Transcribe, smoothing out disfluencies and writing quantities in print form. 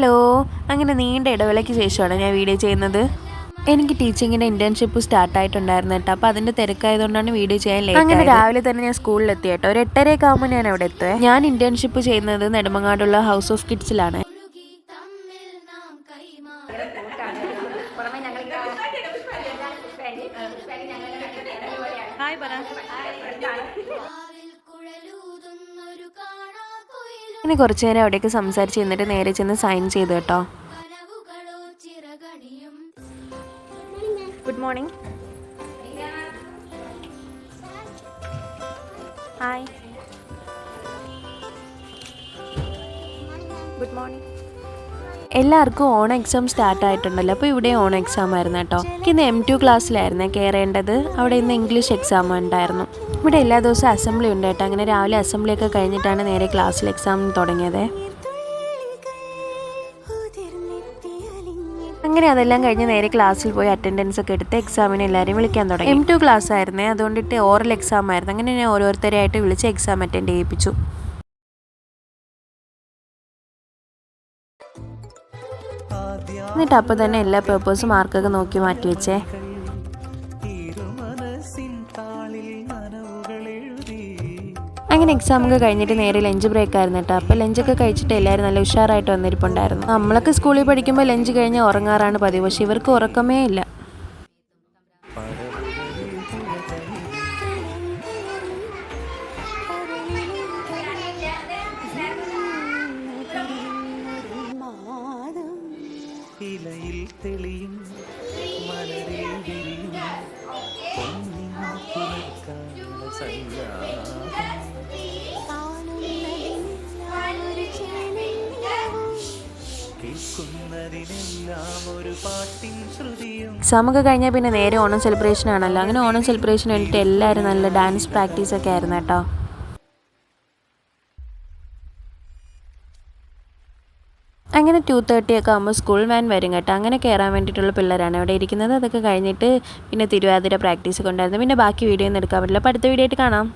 Hello, അങ്ങനെ നീണ്ട ഇടവേളയ്ക്ക് ശേഷമാണ് ഞാൻ വീഡിയോ ചെയ്യുന്നത്. എനിക്ക് ടീച്ചിങ്ങിൻ്റെ ഇൻറ്റേൺഷിപ്പ് സ്റ്റാർട്ടായിട്ടുണ്ടായിരുന്നു കേട്ടോ. അപ്പോൾ അതിൻ്റെ തിരക്കായതുകൊണ്ടാണ് വീഡിയോ ചെയ്യാൻ ലേറ്റ്. അങ്ങനെ രാവിലെ തന്നെ ഞാൻ സ്കൂളിലെത്തി കേട്ടോ. ഒരു 8:30 ആകുമ്പോൾ ഞാൻ അവിടെ എത്തുവേ. ഞാൻ ഇൻറ്റേൺഷിപ്പ് ചെയ്യുന്നത് നെടുമങ്ങാടുള്ള ഹൗസ് ഓഫ് കിഡ്സിലാണ്. ഇനി കുറച്ചു നേരം അവിടേക്ക് സംസാരിച്ച് എന്നിട്ട് നേരെ ചെന്ന് സൈൻ ചെയ്തു കേട്ടോ. Good morning. Hi, good morning. എല്ലാവർക്കും ഓണം എക്സാം സ്റ്റാർട്ടായിട്ടുണ്ടല്ലോ. അപ്പോൾ ഇവിടെ ഓണം എക്സാം ആയിരുന്നു കേട്ടോ. ഇന്ന് M2 ക്ലാസ്സിലായിരുന്നേ കയറേണ്ടത്. അവിടെ ഇന്ന് ഇംഗ്ലീഷ് എക്സാം ഉണ്ടായിരുന്നു. ഇവിടെ എല്ലാ ദിവസവും അസംബ്ലി ഉണ്ട് കേട്ടോ. അങ്ങനെ രാവിലെ അസംബ്ലിയൊക്കെ കഴിഞ്ഞിട്ടാണ് നേരെ ക്ലാസ്സിൽ എക്സാം തുടങ്ങിയത്. അങ്ങനെ അതെല്ലാം കഴിഞ്ഞ് നേരെ ക്ലാസ്സിൽ പോയി അറ്റൻഡൻസ് ഒക്കെ എടുത്ത് എക്സാമിന് എല്ലാവരെയും വിളിക്കാൻ തുടങ്ങി. M2 ക്ലാസ് ആയിരുന്നേ, അതുകൊണ്ടിട്ട് ഓറൽ എക്സാം ആയിരുന്നു. അങ്ങനെ ഞാൻ ഓരോരുത്തരെയായിട്ട് വിളിച്ച് എക്സാം അറ്റൻഡ് ചെയ്യിപ്പിച്ചു. എന്നിട്ട് അപ്പോൾ തന്നെ എല്ലാ പേപ്പേഴ്സും മാർക്കൊക്കെ നോക്കി മാറ്റി വെച്ചേ. അങ്ങനെ എക്സാം ഒക്കെ കഴിഞ്ഞിട്ട് നേരെ ലഞ്ച് ബ്രേക്ക് ആയിരുന്നു കേട്ടോ. അപ്പോൾ ലഞ്ചൊക്കെ കഴിച്ചിട്ട് എല്ലാവരും നല്ല ഉഷാറായിട്ട് വന്നിരിപ്പുണ്ടായിരുന്നു. നമ്മളൊക്കെ സ്കൂളിൽ പഠിക്കുമ്പോൾ ലഞ്ച് കഴിഞ്ഞ് ഉറങ്ങാറാണ് പതിവ്. പക്ഷെ ഇവർക്ക് ഉറക്കമേ ഇല്ല. എക്സാമൊക്കെ കഴിഞ്ഞാൽ പിന്നെ നേരെ ഓണം സെലിബ്രേഷൻ ആണല്ലോ. അങ്ങനെ ഓണം സെലിബ്രേഷന് വേണ്ടിയിട്ട് എല്ലാവരും നല്ല ഡാൻസ് പ്രാക്ടീസൊക്കെ ആയിരുന്നു കേട്ടോ. അങ്ങനെ 2:30 ഒക്കെ ആകുമ്പോൾ സ്കൂൾ വാൻ വരും കേട്ടോ. അങ്ങനെ കയറാൻ വേണ്ടിയിട്ടുള്ള പിള്ളേരാണ് അവിടെ ഇരിക്കുന്നത്. അതൊക്കെ കഴിഞ്ഞിട്ട് പിന്നെ തിരുവാതിര പ്രാക്ടീസൊക്കെ ഉണ്ടായിരുന്നു. പിന്നെ ബാക്കി വീഡിയോ ഒന്നും എടുക്കാൻ പറ്റില്ല. അപ്പോൾ അടുത്ത വീഡിയോ ആയിട്ട് കാണാം.